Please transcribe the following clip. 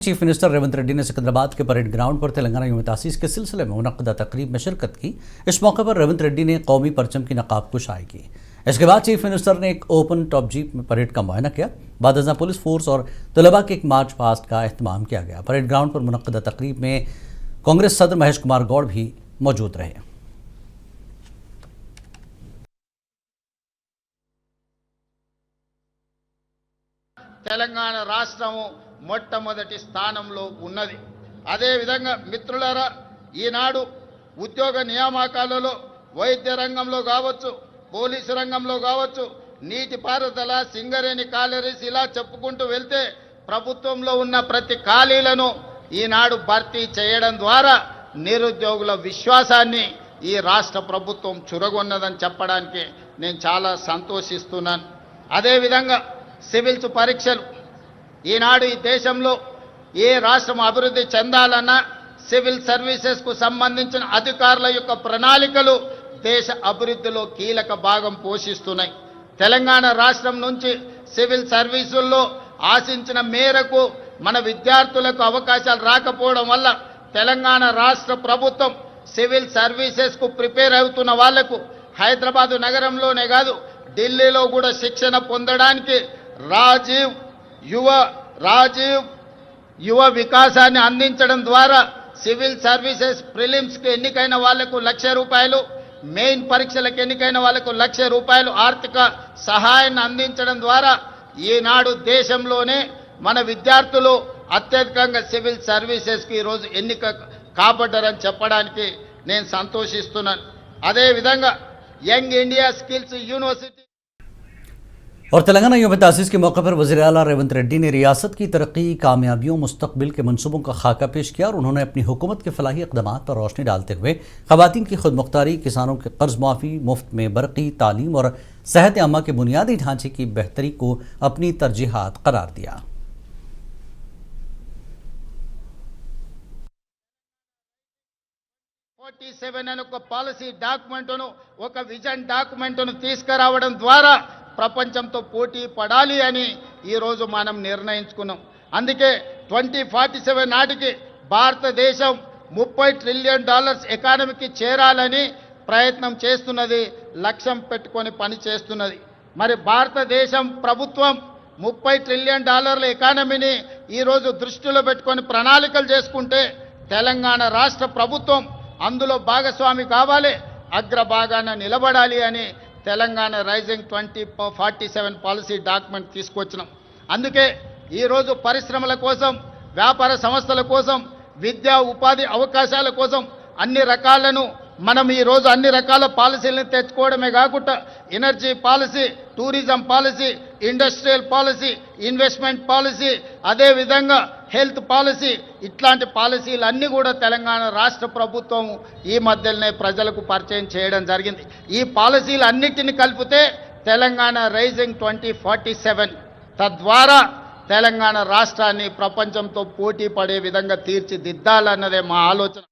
Chief minister Revanth Reddy ने सिकंदराबाद के parade ground पर तेलंगाना यौम तासीस के सिलसिले में मुनक्कदा तकरीब में शिरकत की। इस मौके पर रेवंत रेड्डी ने कौमी परचम की नकाबकुशाई की। इसके बाद चीफ मिनिस्टर ने एक ओपन टॉप जीप में परेड का मुआयना किया। बाद अज़ां पुलिस फोर्स और तलबा के एक मार्च पास्ट का एहतमाम किया गया। परेड ग्राउंड पर मुनक्कदा तकरीब में कांग्रेस सदर महेश कुमार गौड़ भी मौजूद रहे। తెలంగాణ రాష్ట్రము మొట్టమొదటి స్థానంలో ఉన్నది। అదే విధంగా మిత్రులారా, ఈనాడు ఉద్యోగ నియామకాలలో వైద్య రంగంలో కావచ్చు, పోలీసు రంగంలో కావచ్చు, నీటిపారుదల, సింగరేణి కాలరీస్ ఇలా చెప్పుకుంటూ వెళ్తే ప్రభుత్వంలో ఉన్న ప్రతి ఖాళీలను ఈనాడు భర్తీ చేయడం ద్వారా నిరుద్యోగుల విశ్వాసాన్ని ఈ రాష్ట్ర ప్రభుత్వం చురగొన్నదని చెప్పడానికి నేను చాలా సంతోషిస్తున్నాను। అదే విధంగా సివిల్స్ పరీక్షలు ఈనాడు ఈ దేశంలో ఏ రాష్ట్రం అభివృద్ధి చెందాలన్నా సివిల్ సర్వీసెస్కు సంబంధించిన అధికారుల యొక్క ప్రణాళికలు దేశ అభివృద్ధిలో కీలక భాగం పోషిస్తున్నాయి। తెలంగాణ రాష్ట్రం నుంచి సివిల్ సర్వీసుల్లో ఆశించిన మేరకు మన విద్యార్థులకు అవకాశాలు రాకపోవడం వల్ల తెలంగాణ రాష్ట్ర ప్రభుత్వం సివిల్ సర్వీసెస్కు ప్రిపేర్ అవుతున్న వాళ్లకు హైదరాబాదు నగరంలోనే కాదు ఢిల్లీలో కూడా శిక్షణ పొందడానికి రాజీవ్ యువ వికాసాన్ని అందించడం ద్వారా సివిల్ సర్వీసెస్ ప్రిలిమ్స్కి ఎన్నికైన వాళ్లకు ₹1,00,000, మెయిన్ పరీక్షలకు ఎన్నికైన వాళ్లకు ₹1,00,000 ఆర్థిక సహాయాన్ని అందించడం ద్వారా ఈనాడు దేశంలోనే మన విద్యార్థులు అత్యధికంగా సివిల్ సర్వీసెస్కి ఈరోజు ఎన్నిక కాబడ్డారని చెప్పడానికి నేను సంతోషిస్తున్నాను। అదేవిధంగా యంగ్ ఇండియా స్కిల్స్ యూనివర్సిటీ और तेलंगाना यौम तासीस के मौके पर वज़ीर आला रेवंत रेड्डी ने रियासत की तरक्की, कामयाबियों, मुस्तकबिल के मनसूबों का खाका पेश किया और उन्होंने अपनी हुकूमत के फलाही इक़दामात पर रोशनी डालते हुए ख़वातीन की खुद मुख्तारी, किसानों के कर्ज माफ़ी, मुफ्त में बरक़ी, तालीम और सेहत आमा के बुनियादी ढांचे की बेहतरी को अपनी तरजीहात करार दिया। పాలసీ డాక్యుమెంట్ను ఒక విజన్ డాక్యుమెంట్ను తీసుకురావడం ద్వారా ప్రపంచంతో పోటీ పడాలి అని ఈ రోజు మనం నిర్ణయించుకున్నాం। అందుకే 2047 నాటికి భారతదేశం $30 ట్రిలియన్ ఎకానమీకి చేరాలని ప్రయత్నం చేస్తున్నది, లక్ష్యం పెట్టుకొని పని చేస్తున్నది। మరి భారతదేశం ప్రభుత్వం $30 ట్రిలియన్ ఎకానమీని ఈ రోజు దృష్టిలో పెట్టుకొని ప్రణాళికలు చేసుకుంటే తెలంగాణ రాష్ట్ర ప్రభుత్వం అందులో భాగస్వామి కావాలి, అగ్రభాగాన నిలబడాలి అని తెలంగాణ రైజింగ్ 2047 పాలసీ డాక్యుమెంట్ తీసుకొచ్చినాం। అందుకే ఈరోజు పరిశ్రమల కోసం, వ్యాపార సంస్థల కోసం, విద్యా ఉపాధి అవకాశాల కోసం అన్ని రకాలను మనం ఈరోజు అన్ని రకాల పాలసీలను తెచ్చుకోవడమే కాకుండా energy policy, tourism policy, industrial policy, investment policy, అదేవిధంగా హెల్త్ పాలసీ, ఇట్లాంటి పాలసీలన్నీ కూడా తెలంగాణ రాష్ట్ర ప్రభుత్వం ఈ మధ్యలోనే ప్రజలకు పరిచయం చేయడం జరిగింది। ఈ పాలసీలన్నిటిని కలిపితే తెలంగాణ రైజింగ్ 2047 తద్వారా తెలంగాణ రాష్ట్రాన్ని ప్రపంచంతో పోటీ పడే విధంగా తీర్చిదిద్దాలన్నదే మా ఆలోచన।